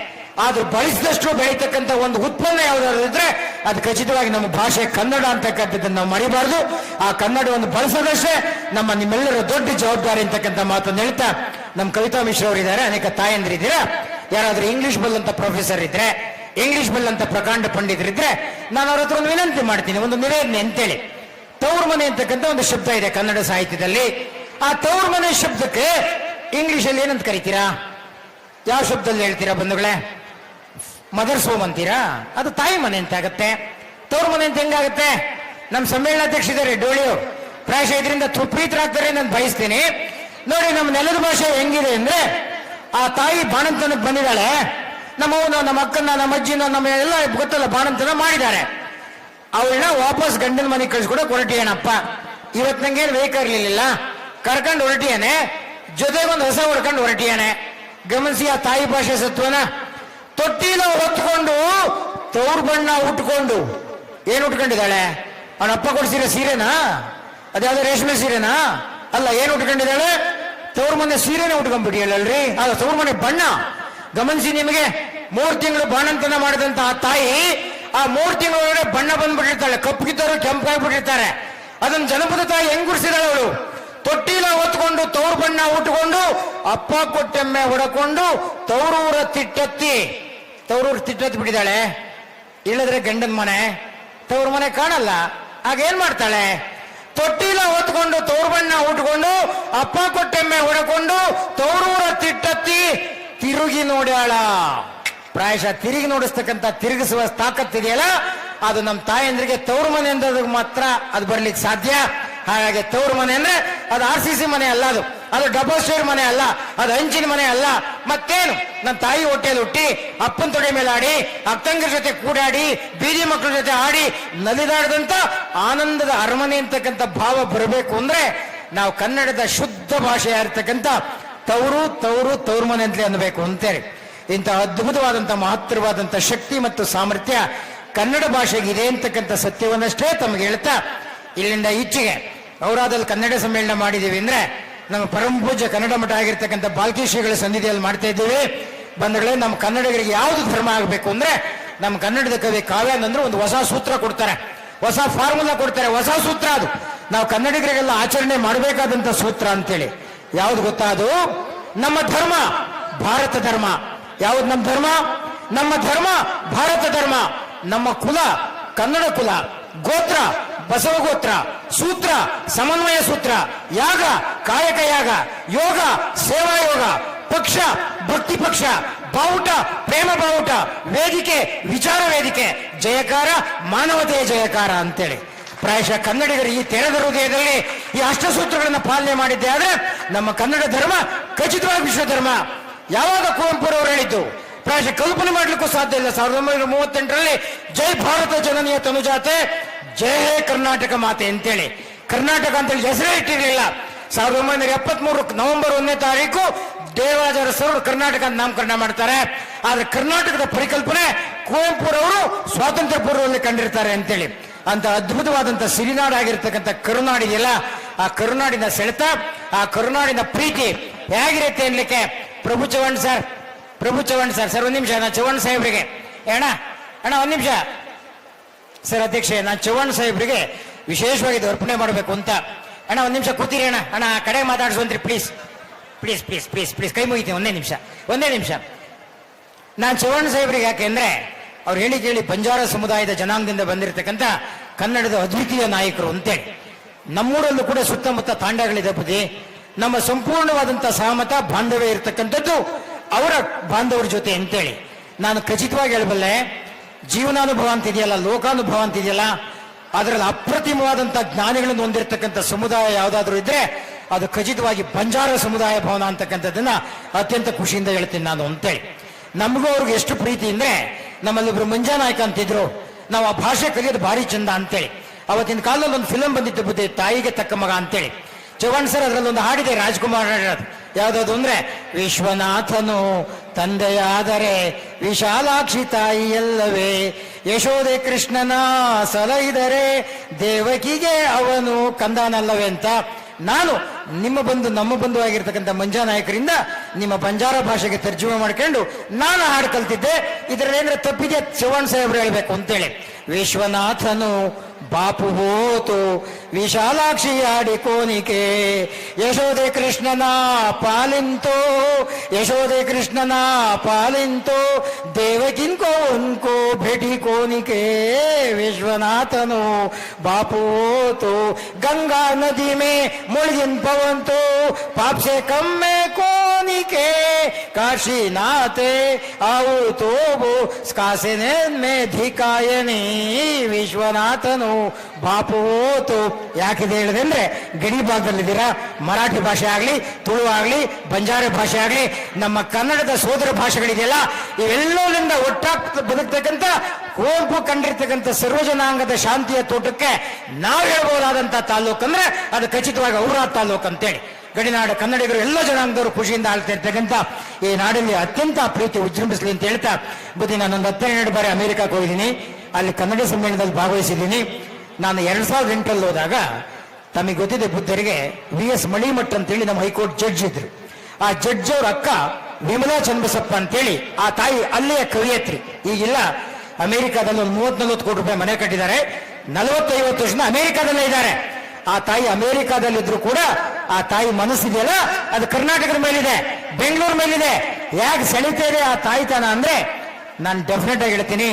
ಆದ್ರೂ ಬಳಸಿದಷ್ಟು ಬೆಳೀತಕ್ಕಂಥ ಒಂದು ಉತ್ಪನ್ನ ಯಾವ್ದಾದ್ರು ಇದ್ರೆ ಅದು ಖಚಿತವಾಗಿ ನಮ್ಮ ಭಾಷೆ ಕನ್ನಡ ಅಂತಕ್ಕಂಥದ್ದನ್ನು ನಾವು ಮರಿಬಾರ್ದು. ಆ ಕನ್ನಡವನ್ನು ಬಳಸೋದಷ್ಟೇ ನಮ್ಮ ನಿಮ್ಮೆಲ್ಲರ ದೊಡ್ಡ ಜವಾಬ್ದಾರಿ ಅಂತಕ್ಕಂಥ ಮಾತನ್ನು ಹೇಳ್ತಾ, ನಮ್ಮ ಕವಿತಾ ಮಿಶ್ರ ಅವರಿದ್ದಾರೆ, ಅನೇಕ ತಾಯಂದ್ರಿದ್ದೀರಾ, ಯಾರಾದ್ರೂ ಇಂಗ್ಲಿಷ್ ಬಲ್ಲಂತ ಪ್ರೊಫೆಸರ್ ಇದ್ರೆ, ಇಂಗ್ಲಿಷ್ ಬಲ್ಲಂತ ಪ್ರಕಾಂಡ ಪಂಡಿತರಿದ್ರೆ ನಾನು ಅವ್ರ ಹತ್ರ ಒಂದು ವಿನಂತಿ ಮಾಡ್ತೀನಿ, ಒಂದು ನಿವೇದನೆ ಅಂತೇಳಿ. ತವ್ರ ಮನೆ ಅಂತಕ್ಕಂಥ ಒಂದು ಶಬ್ದ ಇದೆ ಕನ್ನಡ ಸಾಹಿತ್ಯದಲ್ಲಿ. ಆ ತವ್ರ ಮನೆ ಶಬ್ದಕ್ಕೆ ಇಂಗ್ಲಿಷ್ ಅಲ್ಲಿ ಏನಂತ ಕರಿತೀರಾ? ಯಾವ ಶಬ್ದದಲ್ಲಿ ಹೇಳ್ತೀರಾ ಬಂಧುಗಳೇ? ಮದರ್ಸ್ ಹೋಮ್ ಅಂತೀರಾ? ಅದು ತಾಯಿ ಮನೆ ಅಂತ ಆಗತ್ತೆ. ತವ್ರ ಮನೆ ಅಂತ ಹೆಂಗಾಗತ್ತೆ? ನಮ್ಮ ಸಮ್ಮೇಳನಾಧ್ಯಕ್ಷರಿದ್ದಾರೆ ಡೋಳಿಯವರು, ಪ್ರಾಯಶಃ ಇದರಿಂದ ಪ್ರೀತರಾಗ್ತಾರೆ ನಾನು ಬಯಸ್ತೀನಿ. ನೋಡಿ, ನಮ್ಮ ನೆಲದ ಭಾಷೆ ಹೆಂಗಿದೆ ಅಂದ್ರೆ, ಆ ತಾಯಿ ಬಾಣಂತನಕ್ಕೆ ಬಂದಿದ್ದಾಳೆ, ನಮ್ಮವನು ನಮ್ಮ ಅಕ್ಕನ ನಮ್ಮ ಅಜ್ಜಿನ ನಮ್ಮ ಎಲ್ಲ ಗೊತ್ತಲ್ಲ ಬಾಣಂತನ ಮಾಡಿದ್ದಾರೆ. ಅವಳನ್ನ ವಾಪಸ್ ಗಂಡನ ಮನೆಗೆ ಕಳಿಸ್ಕೊಡಕ್ ಹೊರಟಿಯಾನಪ್ಪ. ಇವತ್ತು ನಂಗೇನು ವೆಹಿಕಲ್ ಇರಲಿಲ್ಲ, ಕರ್ಕೊಂಡು ಹೊರಟಿಯಾನೆ, ಜೊತೆಗೊಂದು ಹೊಸ ಹೊಡ್ಕೊಂಡು ಹೊರಟಿಯಾನೆ. ಗಮನಿಸಿ ಆ ತಾಯಿ ಭಾಷೆ ಸತ್ವನ. ತೊಟ್ಟಿಲ ಹೊತ್ಕೊಂಡು ತವ್ರ ಬಣ್ಣ ಉಟ್ಕೊಂಡು, ಏನ್ ಉಟ್ಕೊಂಡಿದ್ದಾಳೆ? ಅವನ ಅಪ್ಪ ಕೊಡ್ಸಿರೋ ಸೀರೆನಾ? ಅದ್ಯಾವುದೋ ರೇಷ್ಮೆ ಸೀರೆನಾ? ಅಲ್ಲ, ಏನ್ ಉಟ್ಕೊಂಡಿದ್ದಾಳೆ? ತವ್ರ ಮನೆ ಸೀರೆನೇ ಉಟ್ಕೊಂಡ್ಬಿಟ್ಟಿಯಲ್ಲಲ್ರಿ, ಅದು ತವ್ರ ಮನೆ ಬಣ್ಣ. ಗಮನಿಸಿ, ನಿಮಗೆ 3 ತಿಂಗಳು ಬಾಣಂತನ ಮಾಡಿದಂತ ಆ ತಾಯಿ ಆ 3 ತಿಂಗಳೊಳಗಡೆ ಬಣ್ಣ ಬಂದ್ಬಿಟ್ಟಿರ್ತಾಳೆ, ಕಪ್ಪಗಿದ್ದವರು ಕೆಂಪಾಗ್ಬಿಟ್ಟಿರ್ತಾರೆ. ಅದನ್ನ ಜನಪದ ತಾಯಿ ಹೆಂಗ್ ಗುಡಿಸಿದಾಳೆ ಅವಳು? ತೊಟ್ಟಿಲ ಹೊತ್ಕೊಂಡು ತವ್ರ ಬಣ್ಣ ಉಟ್ಕೊಂಡು ಅಪ್ಪ ಕೊಟ್ಟೆಮ್ಮೆ ಹೊಡಕೊಂಡು ತವ್ರೂರ ತಿಟ್ಟತ್ತಿ ಬಿಟ್ಟಿದ್ದಾಳೆ. ಇಲ್ಲದ್ರೆ ಗಂಡನ ಮನೆ, ತವ್ರ ಮನೆ ಕಾಣಲ್ಲ. ಆಗ ಏನ್ ಮಾಡ್ತಾಳೆ? ತೊಟ್ಟಿಲ ಹೊತ್ಕೊಂಡು ತವ್ರ ಬಣ್ಣ ಉಟ್ಕೊಂಡು ಅಪ್ಪ ಕೊಟ್ಟೆಮ್ಮೆ ಹೊಡಕೊಂಡು ತವ್ರೂರ ತಿಟ್ಟತ್ತಿ ತಿರುಗಿ ನೋಡ್ಯಾಳ. ಪ್ರಾಯಶಃ ತಿರುಗಿ ನೋಡಿಸ್ತಕ್ಕಂಥ ತಿರುಗಿಸುವ ತಾಕತ್ತಿದೆಯಲ್ಲ, ಅದು ನಮ್ಮ ತಾಯಂದ್ರಿಗೆ ತವ್ರ ಮನೆ ಅಂದಾಗ ಮಾತ್ರ ಅದು ಬರ್ಲಿಕ್ಕೆ ಸಾಧ್ಯ. ಹಾಗಾಗಿ ತವ್ರ ಮನೆ ಅಂದ್ರೆ ಅದು RCC ಮನೆ ಅಲ್ಲ, ಅದು ಡಬಲ್ ಸ್ಟೇರ್ ಮನೆ ಅಲ್ಲ, ಅದು ಹಂಚಿನ ಮನೆ ಅಲ್ಲ. ಮತ್ತೇನು? ನನ್ನ ತಾಯಿ ಹೊಟ್ಟೆಯಲ್ಲಿ ಹುಟ್ಟಿ ಅಪ್ಪನ ತೊಡೆ ಮೇಲೆ ಆಡಿ, ಅಕ್ಕಂಗರ ಜೊತೆ ಕೂಡಾಡಿ, ಬೀದಿ ಮಕ್ಕಳ ಜೊತೆ ಆಡಿ ನಲಿದಾಡದಂತ ಆನಂದದ ಅರಮನೆ ಅಂತಕ್ಕಂಥ ಭಾವ ಬರಬೇಕು ಅಂದ್ರೆ ನಾವು ಕನ್ನಡದ ಶುದ್ಧ ಭಾಷೆ ಇರ್ತಕ್ಕಂಥ ತವ್ರ ಮನೆ ಅಂತಲೇ ಅನ್ಬೇಕು ಅಂತೇಳಿ. ಇಂಥ ಅದ್ಭುತವಾದಂಥ ಮಹತ್ತರವಾದಂಥ ಶಕ್ತಿ ಮತ್ತು ಸಾಮರ್ಥ್ಯ ಕನ್ನಡ ಭಾಷೆಗೆ ಇದೆ ಅಂತಕ್ಕಂಥ ಸತ್ಯವನ್ನಷ್ಟೇ ತಮಗೆ ಹೇಳ್ತಾ, ಇಲ್ಲಿಂದ ಈಚೆಗೆ ಔರಾದಲ್ಲಿ ಕನ್ನಡ ಸಮ್ಮೇಳನ ಮಾಡಿದ್ದೀವಿ ಅಂದ್ರೆ ನಮ್ಮ ಪರಮ ಪೂಜ್ಯ ಕನ್ನಡ ಮಠ ಆಗಿರ್ತಕ್ಕಂಥ ಬಾಲ್ಕೇಶ್ವರಿಗಳ ಸನ್ನಿಧಿಯಲ್ಲಿ ಮಾಡ್ತಾ ಇದ್ದೀವಿ. ಬಂಧುಗಳೇ, ನಮ್ಮ ಕನ್ನಡಿಗರಿಗೆ ಯಾವುದು ಧರ್ಮ ಆಗಬೇಕು ಅಂದ್ರೆ ನಮ್ಮ ಕನ್ನಡದ ಕವಿ ಕಾವ್ಯಾನಂದ್ರು ಒಂದು ಹೊಸ ಸೂತ್ರ ಕೊಡ್ತಾರೆ, ಹೊಸ ಫಾರ್ಮುಲಾ ಕೊಡ್ತಾರೆ, ಹೊಸ ಸೂತ್ರ. ಅದು ನಾವು ಕನ್ನಡಿಗರಿಗೆಲ್ಲ ಆಚರಣೆ ಮಾಡಬೇಕಾದಂತ ಸೂತ್ರ ಅಂತೇಳಿ. ಯಾವ್ದು ಗೊತ್ತಾ? ಅದು ನಮ್ಮ ಧರ್ಮ ಭಾರತ ಧರ್ಮ. ಯಾವ್ದು ನಮ್ಮ ಧರ್ಮ? ನಮ್ಮ ಧರ್ಮ ಭಾರತ ಧರ್ಮ. ನಮ್ಮ ಕುಲ ಕನ್ನಡ ಕುಲ, ಗೋತ್ರ ಬಸವ ಗೋತ್ರ, ಸೂತ್ರ ಸಮನ್ವಯ ಸೂತ್ರ, ಯಾಗ ಕಾಯಕ ಯಾಗ, ಯೋಗ ಸೇವಾ ಯೋಗ, ಪಕ್ಷ ಭಕ್ತಿ ಪಕ್ಷ, ಬಾವುಟ ಪ್ರೇಮ ಬಾವುಟ, ವೇದಿಕೆ ವಿಚಾರ ವೇದಿಕೆ, ಜಯಕಾರ ಮಾನವತೆಯ ಜಯಕಾರ ಅಂತೇಳಿ. ಪ್ರಾಯಶಃ ಕನ್ನಡಿಗರು ಈ ತೆರೆದ ಹೃದಯದಲ್ಲಿ ಈ ಅಷ್ಟಸೂತ್ರಗಳನ್ನು ಪಾಲನೆ ಮಾಡಿದ್ದೆ ಆದ್ರೆ ನಮ್ಮ ಕನ್ನಡ ಧರ್ಮ ಖಚಿತವಾಗಿ ವಿಶ್ವ ಧರ್ಮ. ಯಾವಾಗ ಕುವೆಂಪುರವರು ಹೇಳಿದ್ದು ಪ್ರಾಯಶಃ ಕಲ್ಪನೆ ಮಾಡ್ಲಿಕ್ಕೂ ಸಾಧ್ಯ ಇಲ್ಲ. 1938ರಲ್ಲಿ ಜೈ ಭಾರತ ಜನನಿಯ ತನುಜಾತೆ, ಜಯ ಹೇ ಕರ್ನಾಟಕ ಮಾತೆ ಅಂತೇಳಿ. ಕರ್ನಾಟಕ ಅಂತೇಳಿ ಹೆಸರೇ ಇಟ್ಟಿರಲಿಲ್ಲ. 1973 ನವೆಂಬರ್ 1ನೇ ತಾರೀಕು ದೇವರಾಜ ಅರಸರು ಕರ್ನಾಟಕ ಅಂತ ನಾಮಕರಣ ಮಾಡ್ತಾರೆ. ಆದ್ರೆ ಕರ್ನಾಟಕದ ಪರಿಕಲ್ಪನೆ ಕುವೆಂಪುರವರು ಸ್ವಾತಂತ್ರ್ಯ ಪೂರ್ವದಲ್ಲಿ ಕಂಡಿರ್ತಾರೆ ಅಂತೇಳಿ. ಅಂತ ಅದ್ಭುತವಾದಂಥ ಸಿರಿನಾಡಾಗಿರ್ತಕ್ಕಂಥ ಕರುನಾಡಿದೆಯಲ್ಲ, ಆ ಕರುನಾಡಿನ ಸೆಳೆತ, ಆ ಕರುನಾಡಿನ ಪ್ರೀತಿ ಹೇಗಿರುತ್ತೆ ಅನ್ಲಿಕ್ಕೆ ಪ್ರಭು ಚವ್ಹಾಣ್ ಸರ್ ಒಂದ್ ನಿಮಿಷ, ನಾನು ಚವ್ಹಾಣ್ ಸಾಹೇಬ್ರಿಗೆ ಅಣ್ಣ ಒಂದ್ ನಿಮಿಷ ಸರ್. ಅಧ್ಯಕ್ಷೆ, ನಾನು ಚವ್ಹಾಣ್ ಸಾಹೇಬ್ರಿಗೆ ವಿಶೇಷವಾಗಿ ಅರ್ಪಣೆ ಮಾಡಬೇಕು ಅಂತ. ಅಣ್ಣ ಒಂದ್ ನಿಮಿಷ ಕೂತೀರಿ ಅಣ್ಣ ಕಡೆ ಮಾತಾಡ್ಸೋಂತ್ರಿ please please please please please, ಕೈ ಮುಗಿತೀನಿ ಒಂದೇ ನಿಮಿಷ. ನಾನು ಚವ್ಹಾಣ್ ಸಾಹೇಬ್ರಿಗೆ ಯಾಕೆಂದ್ರೆ ಅವ್ರು ಹೇಳಿ ಕೇಳಿ ಬಂಜಾರ ಸಮುದಾಯದ ಜನಾಂಗದಿಂದ ಬಂದಿರತಕ್ಕಂಥ ಕನ್ನಡದ ಅದ್ವಿತೀಯ ನಾಯಕರು ಅಂತೇಳಿ. ನಮ್ಮೂರಲ್ಲೂ ಕೂಡ ಸುತ್ತಮುತ್ತ ತಾಂಡಗಳಿದೆ ಬುದ್ಧಿ. ನಮ್ಮ ಸಂಪೂರ್ಣವಾದಂಥ ಸಹಮತ ಬಾಂಧವ್ಯ ಇರತಕ್ಕಂಥದ್ದು ಅವರ ಬಾಂಧವರ ಜೊತೆ ಅಂತೇಳಿ ನಾನು ಖಚಿತವಾಗಿ ಹೇಳಬಲ್ಲೆ. ಜೀವನಾನುಭವ ಅಂತಿದೆಯಲ್ಲ, ಲೋಕಾನುಭವ ಅಂತಿದೆಯಲ್ಲ, ಅದರಲ್ಲಿ ಅಪ್ರತಿಮವಾದಂಥ ಜ್ಞಾನಿಗಳನ್ನು ಹೊಂದಿರತಕ್ಕಂಥ ಸಮುದಾಯ ಯಾವುದಾದ್ರೂ ಇದ್ರೆ ಅದು ಖಚಿತವಾಗಿ ಬಂಜಾರ ಸಮುದಾಯ ಭವನ ಅಂತಕ್ಕಂಥದ್ದನ್ನ ಅತ್ಯಂತ ಖುಷಿಯಿಂದ ಹೇಳ್ತೀನಿ ನಾನು ಅಂತೇಳಿ. ನಮಗೂ ಅವ್ರಿಗೆ ಎಷ್ಟು ಪ್ರೀತಿ ಅಂದ್ರೆ, ನಮ್ಮಲ್ಲೊಬ್ರು ಮಂಜಾನಾಯ್ಕ ಅಂತಿದ್ರು, ನಾವು ಆ ಭಾಷೆ ಕಲಿಯೋದು ಭಾರಿ ಚಂದ ಅಂತೇಳಿ. ಅವತ್ತಿನ ಕಾಲದಲ್ಲಿ ಒಂದು ಫಿಲಂ ಬಂದಿತ್ತು ಬುದ್ಧಿ, ತಾಯಿಗೆ ತಕ್ಕ ಮಗ ಅಂತೇಳಿ. ಚವ್ಹಾಣ್ ಸರ್ ಅದರಲ್ಲಿ ಒಂದು ಹಾಡಿದೆ, ರಾಜ್ಕುಮಾರ್ ಹಾಡಿರೋದು. ಯಾವ್ದಾದ್ರು ಅಂದ್ರೆ, ವಿಶ್ವನಾಥನು ತಂದೆಯಾದರೆ ವಿಶಾಲಾಕ್ಷಿ ತಾಯಿಯಲ್ಲವೇ, ಯಶೋದೆ ಕೃಷ್ಣನ ಸಲಹಿದರೆ ದೇವಕಿಗೆ ಅವನು ಕಂದನಲ್ಲವೇ ಅಂತ. ನಾನು ನಮ್ಮ ಬಂಧು ಆಗಿರ್ತಕ್ಕಂಥ ಮಂಜಾ ನಾಯಕರಿಂದ ನಿಮ್ಮ ಬಂಜಾರ ಭಾಷೆಗೆ ತರ್ಜುಮೆ ಮಾಡ್ಕೊಂಡು ನಾನು ಹಾಡು ಕಲ್ತಿದ್ದೆ. ಇದರಲ್ಲಿ ಏನಾದ್ರೆ ತಪ್ಪಿದೆ ಚವ್ಹಾಣ್ ಸಾಹೇಬ್ರು ಹೇಳ್ಬೇಕು ಅಂತೇಳಿ. ವಿಶ್ವನಾಥನು ಬಾಪು ಹೋತು ವಿಶಾಲಾಕ್ಷಿ ಆಡಿಕೋನಿಕೆ, ಯಶೋದೆ ಕೃಷ್ಣನ ಪಾಲಿಂತೋ ದೇವಕಿನ್ಕೋ ಉನ್ಕೋ ಭೇಟಿ ಕೋನಿಕೆ. ವಿಶ್ವನಾಥನು ಬಾಪು ಹೋತು ಗಂಗಾ ನದಿ ಮೇ ಮುಳುಗಿನ್ ಪವಂತೋ ಪಾಪ್ ಸೆ ಕಮ್ಮೆ ಕೋನಿಕೆ, ಕಾಶಿನಾಥೆ ಆವು ತೋಬು ಸ್ಕಾಸೆನೆ ಮೇ ಧಿಕಾಯನಿ. ವಿಶ್ವನಾಥನು ಬಾಪು ಹೋತು. ಯಾಕಿದೆ ಹೇಳಿದೆ ಅಂದ್ರೆ, ಗಡಿ ಭಾಗದಲ್ಲಿದ್ದೀರಾ, ಮರಾಠಿ ಭಾಷೆ ಆಗ್ಲಿ, ತುಳು ಆಗ್ಲಿ, ಬಂಜಾರ ಭಾಷೆ ಆಗ್ಲಿ, ನಮ್ಮ ಕನ್ನಡದ ಸೋದರ ಭಾಷೆಗಳಿದೆಯಲ್ಲ, ಇವೆಲ್ಲರಿಂದ ಒಟ್ಟಾಗಿ ಬದುಕ್ತಕ್ಕಂಥ ಕುವೆಂಪು ಕಂಡಿರ್ತಕ್ಕಂಥ ಸರ್ವಜನಾಂಗದ ಶಾಂತಿಯ ತೋಟಕ್ಕೆ ನಾವು ಹೇಳ್ಬಹುದಾದಂಥ ತಾಲೂಕು ಅಂದ್ರೆ ಅದು ಖಚಿತವಾಗಿ ಔರಾದ್ ತಾಲೂಕು ಅಂತೇಳಿ. ಗಡಿನಾಡು ಕನ್ನಡಿಗರು ಎಲ್ಲ ಜನಾಂಗದವರು ಖುಷಿಯಿಂದ ಆಳ್ತಾ ಇರ್ತಕ್ಕಂಥ ಈ ನಾಡಲ್ಲಿ ಅತ್ಯಂತ ಪ್ರೀತಿ ವಿಜೃಂಭಿಸಲಿ ಅಂತ ಹೇಳ್ತಾ ಬುದ್ಧಿ, ನಾನೊಂದು 12 ಬಾರಿ ಅಮೆರಿಕಕ್ಕೆ ಹೋಗಿದ್ದೀನಿ, ಅಲ್ಲಿ ಕನ್ನಡ ಸಮ್ಮೇಳನದಲ್ಲಿ ಭಾಗವಹಿಸಿದ್ದೀನಿ. ನಾನು 2008ರಲ್ಲಿ ಹೋದಾಗ ತಮಗೆ ಗೊತ್ತಿದೆ, ಬುದ್ಧರಿಗೆ VS ಮಳಿಮಠ್ ಅಂತೇಳಿ ನಮ್ಮ ಹೈಕೋರ್ಟ್ ಜಡ್ಜ್ ಇದ್ರು. ಆ ಜಡ್ಜ್ ಅವ್ರ ಅಕ್ಕ ವಿಮಲಾ ಚನ್ನಬಸಪ್ಪ ಅಂತೇಳಿ, ಆ ತಾಯಿ ಅಲ್ಲಿಯ ಕವಿಯತ್ರಿ. ಈಗಿಲ್ಲ, ಅಮೆರಿಕಾದಲ್ಲಿ ಒಂದು 30-40 ಕೋಟಿ ರೂಪಾಯಿ ಮನೆ ಕಟ್ಟಿದ್ದಾರೆ, 40-50 ವರ್ಷದಿಂದ ಅಮೆರಿಕಾದಲ್ಲೇ ಇದ್ದಾರೆ. ಆ ತಾಯಿ ಅಮೆರಿಕಾದಲ್ಲಿದ್ರು ಕೂಡ ಆ ತಾಯಿ ಮನಸ್ಸಿದೆಯಲ್ಲ, ಅದು ಕರ್ನಾಟಕದ ಮೇಲಿದೆ, ಬೆಂಗಳೂರು ಮೇಲಿದೆ. ಯಾಕೆ ಸೆಳೀತಾ ಇದೆ ಆ ತಾಯಿತನ ಅಂದ್ರೆ, ನಾನು ಡೆಫಿನೆಟ್ ಆಗಿ ಹೇಳ್ತೀನಿ,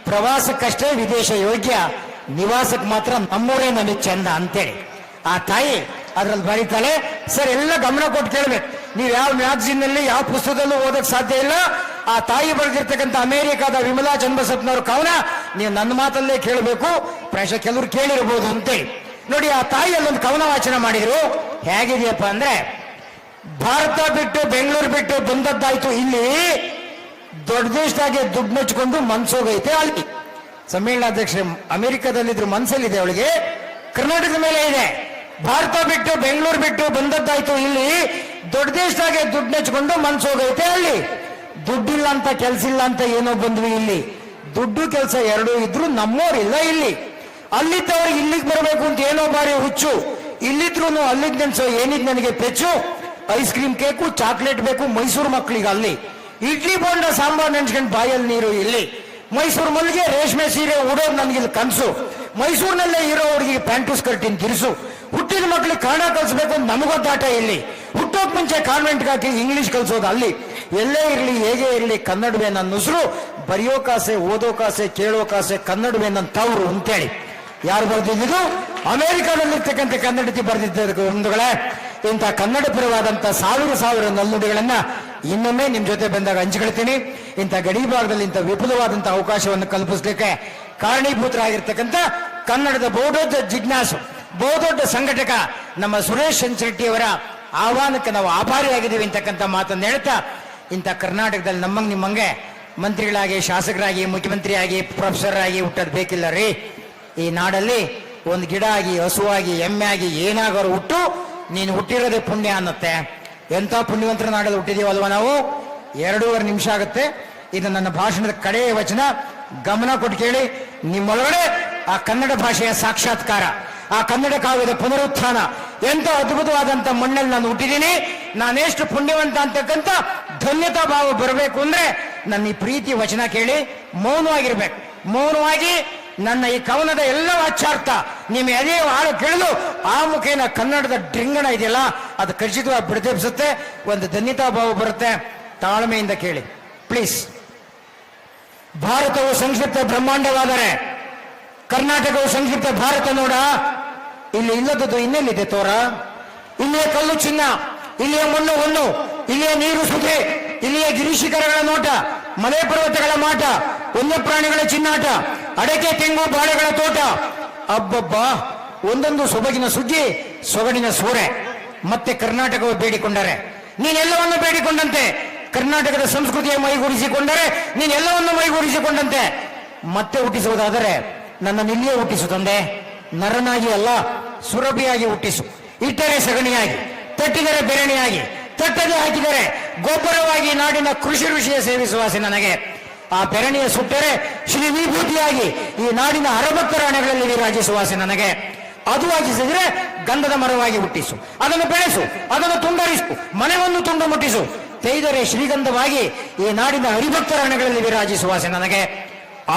ಪ್ರವಾಸಕ್ಕಷ್ಟೇ ವಿದೇಶ ಯೋಗ್ಯ, ನಿವಾಸಕ್ಕೆ ಮಾತ್ರ ನಮ್ಮೂರೇ ನಮಗೆ ಚಂದ ಅಂತೇಳಿ ಆ ತಾಯಿ ಅದ್ರಲ್ಲಿ ಬರೀತಾಳೆ. ಸರ್, ಎಲ್ಲ ಗಮನ ಕೊಟ್ಟು ಕೇಳ್ಬೇಕು. ನೀವು ಯಾವ ಮ್ಯಾಗಝಿನ್ ನಲ್ಲಿ ಯಾವ ಪುಸ್ತಕದಲ್ಲೂ ಓದಕ್ ಸಾಧ್ಯ ಇಲ್ಲ. ಆ ತಾಯಿ ಬರೆದಿರ್ತಕ್ಕಂಥ ಅಮೆರಿಕಾದ ವಿಮಲಾ ಚನ್ನಬಸಪ್ಪನವ್ರ ಕವನ ನೀವು ನನ್ನ ಮಾತಲ್ಲೇ ಕೇಳಬೇಕು, ಪ್ರಾಯಶಃ ಕೆಲವರು ಕೇಳಿರ್ಬೋದು ಅಂತೇಳಿ. ನೋಡಿ, ಆ ತಾಯಿ ಅಲ್ಲೊಂದು ಕವನ ವಾಚನ ಮಾಡಿದ್ರು. ಹೇಗಿದೆಯಪ್ಪ ಅಂದ್ರೆ, ಭಾರತ ಬಿಟ್ಟು ಬೆಂಗಳೂರು ಬಿಟ್ಟು ಬಂದದ್ದಾಯ್ತು ಇಲ್ಲಿ, ದೊಡ್ಡ ದೇಶದಾಗೆ ದುಡ್ಡು ನೆಚ್ಕೊಂಡು ಮನ್ಸೋಗೈತೆ ಅಲ್ಲಿ. ಸಮ್ಮೇಳನಾಧ್ಯಕ್ಷ ಅಮೆರಿಕದಲ್ಲಿದ್ರು, ಮನ್ಸಲ್ಲಿದೆ ಅವಳಿಗೆ, ಕರ್ನಾಟಕದ ಮೇಲೆ ಇದೆ. ಭಾರತ ಬಿಟ್ಟು ಬೆಂಗಳೂರು ಬಿಟ್ಟು ಬಂದದ್ದಾಯ್ತು ಇಲ್ಲಿ, ದೊಡ್ಡ ದೇಶದಾಗೆ ದುಡ್ಡು ನೆಚ್ಕೊಂಡು ಮನ್ಸೋಗೈತೆ ಅಲ್ಲಿ. ದುಡ್ಡಿಲ್ಲ ಅಂತ ಕೆಲ್ಸ ಇಲ್ಲ ಅಂತ ಏನೋ ಬಂದ್ವಿ ಇಲ್ಲಿ, ದುಡ್ಡು ಕೆಲಸ ಎರಡೂ ಇದ್ರು ನಮ್ಮೋರಿಲ್ಲ ಇಲ್ಲಿ. ಅಲ್ಲಿದ್ದವ್ರಿಗೆ ಇಲ್ಲಿಗೆ ಬರಬೇಕು ಅಂತ ಏನೋ ಬಾರಿ ಹುಚ್ಚು, ಇಲ್ಲಿದ್ರು ಅಲ್ಲಿಗೆ ನೆನ್ಸೋ ಏನಿದ್ ನನಗೆ ಪೆಚ್ಚು. ಐಸ್ ಕ್ರೀಮ್ ಕೇಕು ಚಾಕ್ಲೇಟ್ ಬೇಕು ಮೈಸೂರು ಮಕ್ಕಳಿಗೆ ಅಲ್ಲಿ, ಇಡ್ಲಿ ಬೋಂಡ ಸಾಂಬಾರ್ ನೆನ್ಸ್ಕೊಂಡು ಬಾಯಲ್ಲಿ ನೀರು ಇಲ್ಲಿ. ಮೈಸೂರು ಮಲ್ಲಿಗೆ ರೇಷ್ಮೆ ಸೀರೆ ಉಡೋದು ನನಗಿಲ್ಲಿ ಕನಸು, ಮೈಸೂರಿನಲ್ಲೇ ಇರೋ ಹುಡುಗಿಗೆ ಪ್ಯಾಂಟು ಸ್ಕರ್ಟಿನ ತಿರ್ಸು. ಹುಟ್ಟಿದ ಮಕ್ಕಳಿಗೆ ಕನ್ನಡ ಕಲಿಸ್ಬೇಕು ಅಂತ ನಮಗೊದ್ದಾಟ ಇಲ್ಲಿ, ಹುಟ್ಟೋಕ್ ಮುಂಚೆ ಕಾನ್ವೆಂಟ್ಗೆ ಹಾಕಿ ಇಂಗ್ಲಿಷ್ ಕಲಿಸೋದು ಅಲ್ಲಿ. ಎಲ್ಲೇ ಇರಲಿ ಹೇಗೆ ಇರಲಿ ಕನ್ನಡವೇ ನನ್ನ ಉಸಿರು, ಬರೆಯೋಕಾಸೆ ಓದೋಕಾಸೆ ಕೇಳೋಕಾಸೆ ಕನ್ನಡವೇ ನನ್ನ ತವರು ಅಂತೇಳಿ ಯಾರು ಬರೆದಿದ್ದು? ಅಮೆರಿಕಾದಲ್ಲಿರ್ತಕ್ಕಂಥ ಕನ್ನಡತಿ ಬರೆದಿದ್ದ ಒಂದುಗಳೇ. ಇಂಥ ಕನ್ನಡ ಪರವಾದಂಥ ಸಾವಿರ ನಲ್ನುಡಿಗಳನ್ನ ಇನ್ನೊಮ್ಮೆ ನಿಮ್ ಜೊತೆ ಬಂದಾಗ ಹಂಚಿಕೊಳ್ತೀನಿ. ಇಂಥ ಗಡಿ ಭಾಗದಲ್ಲಿ ಇಂಥ ವಿಪುಲವಾದಂಥ ಅವಕಾಶವನ್ನು ಕಲ್ಪಿಸಲಿಕ್ಕೆ ಕಾರಣೀಭೂತರಾಗಿರ್ತಕ್ಕಂಥ ಕನ್ನಡದ ಬಹುದೊಡ್ಡ ಜಿಜ್ಞಾಸು, ಬಹುದೊಡ್ಡ ಸಂಘಟಕ ನಮ್ಮ ಸುರೇಶ್ ಶೆಟ್ಟಿಯವರ ಆಹ್ವಾನಕ್ಕೆ ನಾವು ಆಭಾರಿಯಾಗಿದ್ದೀವಿ ಅಂತಕ್ಕಂಥ ಮಾತನ್ನು ಹೇಳ್ತಾ, ಇಂಥ ಕರ್ನಾಟಕದಲ್ಲಿ ನಮ್ಮಂಗೆ ನಿಮ್ಮಂಗೆ ಮಂತ್ರಿಗಳಾಗಿ, ಶಾಸಕರಾಗಿ, ಮುಖ್ಯಮಂತ್ರಿಯಾಗಿ, ಪ್ರೊಫೆಸರ್ ಆಗಿ ಹುಟ್ಟೋದು ಬೇಕಿಲ್ಲ ರೀ. ಈ ನಾಡಲ್ಲಿ ಒಂದು ಗಿಡ ಆಗಿ, ಹಸುವಾಗಿ, ಎಮ್ಮೆ ಆಗಿ ಏನಾಗೋರು ಹುಟ್ಟು ನೀನು ಹುಟ್ಟಿರೋದೇ ಪುಣ್ಯ ಅನ್ನತ್ತೆ. ಎಂಥ ಪುಣ್ಯವಂತರ ನಾಡಲ್ಲಿ ಹುಟ್ಟಿದೀವಲ್ವ ನಾವು. 2.5 ನಿಮಿಷ ಆಗುತ್ತೆ. ಇದು ನನ್ನ ಭಾಷಣದ ಕಡೆಯ ವಚನ, ಗಮನ ಕೊಟ್ಟು ಕೇಳಿ. ನಿಮ್ಮೊಳಗಡೆ ಆ ಕನ್ನಡ ಭಾಷೆಯ ಸಾಕ್ಷಾತ್ಕಾರ, ಆ ಕನ್ನಡ ಕಾವ್ಯದ ಪುನರುತ್ಥಾನ. ಎಂತ ಅದ್ಭುತವಾದಂತ ಮಣ್ಣಲ್ಲಿ ನಾನು ಹುಟ್ಟಿದ್ದೀನಿ. ನಾನೆಷ್ಟು ಪುಣ್ಯವಂತ ಅಂತಕ್ಕಂಥ ಧನ್ಯತಾ ಭಾವ ಬರಬೇಕು ಅಂದ್ರೆ ನನ್ನ ಈ ಪ್ರೀತಿ ವಚನ ಕೇಳಿ ಮೌನವಾಗಿರ್ಬೇಕು. ಮೌನವಾಗಿ ನನ್ನ ಈ ಕವನದ ಎಲ್ಲ ವಾಚ್ಯಾರ್ಥ ನಿಮ್ಮ ಎದೆಯ ಹಾಳು ಕೇಳಿದು ಆ ಮುಖೇನ ಕನ್ನಡದ ಡ್ರಿಂಗಣ ಇದೆಯಲ್ಲ ಅದು ಖಚಿತವಾಗಿ ಬಿಡದೆಬ್ಸುತ್ತೆ. ಒಂದು ಧನ್ಯತಾ ಭಾವ ಬರುತ್ತೆ. ತಾಳ್ಮೆಯಿಂದ ಕೇಳಿ ಪ್ಲೀಸ್. ಭಾರತವು ಸಂಕ್ಷಿಪ್ತ ಬ್ರಹ್ಮಾಂಡವಾದರೆ ಕರ್ನಾಟಕವು ಸಂಕ್ಷಿಪ್ತ ಭಾರತ ನೋಡ. ಇಲ್ಲಿ ಇಲ್ಲದದ್ದು ಇನ್ನೆಲ್ಲಿದೆ ತೋರ? ಇಲ್ಲಿಯ ಕಲ್ಲು ಚಿನ್ನ, ಇಲ್ಲಿಯ ಮಣ್ಣು ಹೊನ್ನು, ಇಲ್ಲಿಯ ನೀರು ಸುಧೆ, ಇಲ್ಲಿಯ ಗಿರಿಶಿಖರಗಳ ನೋಟ, ಮಲೆ ಪರ್ವತಗಳ ಮಾಟ, ವನ್ಯಪ್ರಾಣಿಗಳ ಚಿನ್ನಾಟ, ಅಡಕೆ ತೆಂಗು ಬಾಳೆಗಳ ತೋಟ. ಅಬ್ಬಬ್ಬ, ಒಂದೊಂದು ಸೊಬಗಿನ ಸುದ್ದಿ, ಸೊಗಡಿನ ಸೂರೆ. ಮತ್ತೆ ಕರ್ನಾಟಕವು ಬೇಡಿಕೊಂಡರೆ ನೀನೆಲ್ಲವನ್ನು ಬೇಡಿಕೊಂಡಂತೆ, ಕರ್ನಾಟಕದ ಸಂಸ್ಕೃತಿಯ ಮೈಗೂಡಿಸಿಕೊಂಡರೆ ನೀನೆಲ್ಲವನ್ನು ಮೈಗೂಡಿಸಿಕೊಂಡಂತೆ. ಮತ್ತೆ ಹುಟ್ಟಿಸುವುದಾದರೆ ನನ್ನನ್ನು ಇಲ್ಲಿಯೇ ಹುಟ್ಟಿಸು ತಂದೆ. ನರನಾಗಿ ಅಲ್ಲ, ಸುರಭಿಯಾಗಿ ಹುಟ್ಟಿಸು. ಇಟ್ಟರೆ ಸಗಣಿಯಾಗಿ, ತಟ್ಟಿದರೆ ಬೆರಣಿಯಾಗಿ, ತಟ್ಟದೆ ಹಾಕಿದರೆ ಗೊಬ್ಬರವಾಗಿ ನಾಡಿನ ಕೃಷಿ ಋಷಿಯ ಸೇವಿಸುವಾಸಿ ನನಗೆ. ಆ ಬೆರಣಿಯ ಸುಟ್ಟರೆ ಶ್ರೀ ವಿಭೂತಿಯಾಗಿ ಈ ನಾಡಿನ ಹರಭಕ್ತರ ಹಣೆಗಳಲ್ಲಿ ವಿರಾಜಿಸುವಾಸಿ ನನಗೆ. ಅದು ಆಗಿಸಿದ್ರೆ ಗಂಧದ ಮರವಾಗಿ ಹುಟ್ಟಿಸು, ಅದನ್ನು ಬೆಳೆಸು, ಅದನ್ನು ತುಂಡರಿಸು, ಮನೆಯನ್ನು ತುಂಡು ಮುಟ್ಟಿಸು. ತೆಗೆದರೆ ಶ್ರೀಗಂಧವಾಗಿ ಈ ನಾಡಿನ ಹರಿಭಕ್ತರ ಹಣೆಗಳಲ್ಲಿ ವಿರಾಜಿಸುವಾಸಿ ನನಗೆ.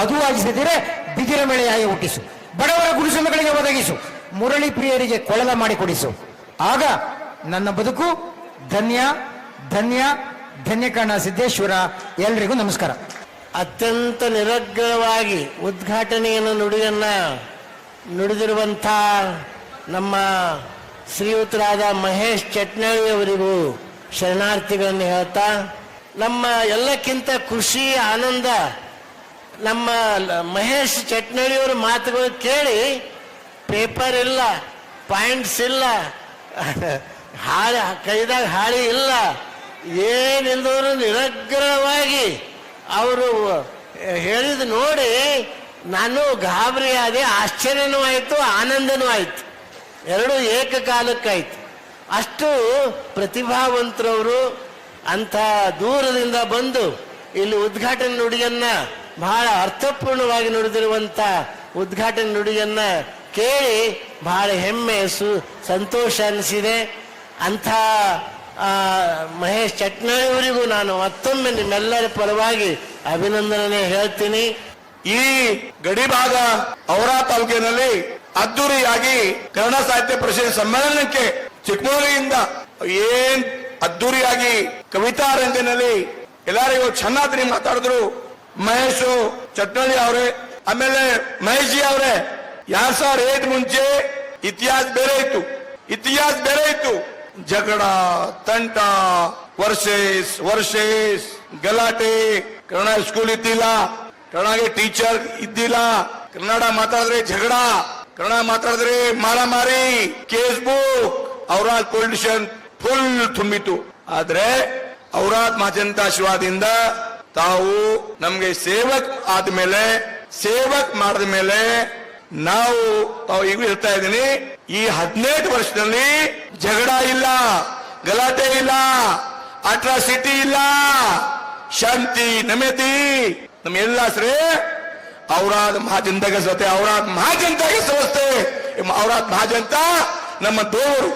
ಅದು ಆಗಿಸಿದರೆ ಬಿದಿರ ಮೇಳೆಯಾಗಿ ಹುಟ್ಟಿಸು, ಬಡವರ ಗುಡಿಸಲುಗಳಿಗೆ ಒದಗಿಸು, ಮುರಳಿ ಪ್ರಿಯರಿಗೆ ಕೊಳಲ ಮಾಡಿಕೊಡಿಸು. ಆಗ ನನ್ನ ಬದುಕು ಧನ್ಯ ಧನ್ಯ ಧನ್ಯ ಕಾಣ. ಸಿದ್ದೇಶ್ವರ. ಎಲ್ರಿಗೂ ನಮಸ್ಕಾರ. ಅತ್ಯಂತ ನಿರಗ್ರವಾಗಿ ಉದ್ಘಾಟನೆಯನ್ನು ನುಡಿದಿರುವಂಥ ನಮ್ಮ ಶ್ರೀಯುತರಾದ ಮಹೇಶ್ ಚಟ್ನಳ್ಳಿ ಅವರಿಗೂ ಶರಣಾರ್ಥಿಗಳನ್ನು ಹೇಳ್ತಾ, ನಮ್ಮ ಎಲ್ಲಕ್ಕಿಂತ ಖುಷಿ ಆನಂದ ನಮ್ಮ ಮಹೇಶ್ ಚಟ್ನಳ್ಳಿಯವರ ಮಾತುಗಳು ಕೇಳಿ, ಪೇಪರ್ ಇಲ್ಲ, ಪಾಯಿಂಟ್ಸ್ ಇಲ್ಲ, ಕೈದಾಗ ಹಾಳಿ ಇಲ್ಲ, ಏನಿಲ್ಲದವರು ನಿರಗ್ರವಾಗಿ ಅವರು ಹೇಳಿದ ನೋಡಿ ನಾನು ಗಾಬರಿ ಆದೆ. ಆಶ್ಚರ್ಯನೂ ಆಯಿತು, ಆನಂದನೂ ಆಯಿತು, ಎರಡೂ ಏಕಕಾಲಕ್ಕಾಯ್ತು. ಅಷ್ಟು ಪ್ರತಿಭಾವಂತರವರು ಅಂಥ ದೂರದಿಂದ ಬಂದು ಇಲ್ಲಿ ಉದ್ಘಾಟನೆ ನುಡಿಯನ್ನ ಬಹಳ ಅರ್ಥಪೂರ್ಣವಾಗಿ ನುಡಿದಿರುವಂಥ ಉದ್ಘಾಟನೆ ನುಡಿಯನ್ನ ಕೇಳಿ ಬಹಳ ಹೆಮ್ಮೆ ಸಂತೋಷ ಅನಿಸಿದೆ. ಅಂಥ ಮಹೇಶ್ ಚಟ್ನಳ್ಳಿ ಅವರಿಗೂ ನಾನು ಮತ್ತೊಮ್ಮೆ ನಿಮ್ಮೆಲ್ಲರ ಪರವಾಗಿ ಅಭಿನಂದನೆ ಹೇಳ್ತೀನಿ. ಈ ಗಡಿಭಾಗ ಔರಾ ತಾಲೂಕಿನಲ್ಲಿ ಅದ್ದೂರಿಯಾಗಿ ಕನ್ನಡ ಸಾಹಿತ್ಯ ಪರಿಷತ್ ಸಮ್ಮೇಳನಕ್ಕೆ ಚಿಕ್ಕಮಗಳೂರಿನಿಂದ ಏನ್ ಅದ್ದೂರಿಯಾಗಿ ಕವಿತಾ ರಂಗನಲ್ಲಿ ಎಲ್ಲರಿಗೂ ಚೆನ್ನಾಗಿ ಮಾತಾಡಿದ್ರು. ಮಹೇಶ್ ಚಟ್ನಳ್ಳಿ ಅವರೇ, ಆಮೇಲೆ ಮಹೇಶ್ ಜಿ ಅವರೇ, 2008 ಮುಂಚೆ ಇತಿಹಾಸ ಬೇರೆ ಇತ್ತು. ಜಗಳ, ತಂಟ, ವರ್ಷೇಸ್ ಗಲಾಟೆ. ಕನ್ನಡ ಸ್ಕೂಲ್ ಇದ್ದಿಲ್ಲ, ಕನ್ನಡಗೆ ಟೀಚರ್ ಇದ್ದಿಲ್ಲ, ಕನ್ನಡ ಮಾತಾಡಿದ್ರೆ ಜಗಳ, ಕನ್ನಡ ಮಾತಾಡಿದ್ರೆ ಮಾರಾಮಾರಿ, case book, Aurad police station full ತುಂಬಿತು. ಆದ್ರೆ ಔರಾದ್ ಮಹಾಜನತಾ ಆಶೀರ್ವಾದದಿಂದ ತಾವು ನಮ್ಗೆ ಸೇವಕ್ ಮಾಡಿದ ಮೇಲೆ ನಾವು ಈಗ ಹೇಳ್ತಾ ಇದ್ದೀನಿ, ಈ 18 ವರ್ಷದಲ್ಲಿ ಜಗಳ ಇಲ್ಲ, ಗಲಾಟೆ ಇಲ್ಲ, ಅಟ್ರಾಸಿಟಿ ಇಲ್ಲ, ಶಾಂತಿ ನೆಮ್ಮದಿ ನಮ್ಮ ಎಲ್ಲ ಸರಿ. ಔರಾದ್ ಮಹಾಜನತಾ ಸಂಸ್ಥೆ, ಔರಾದ್ ಮಹಾಜನತಾ ನಮ್ಮ ದೇವರು.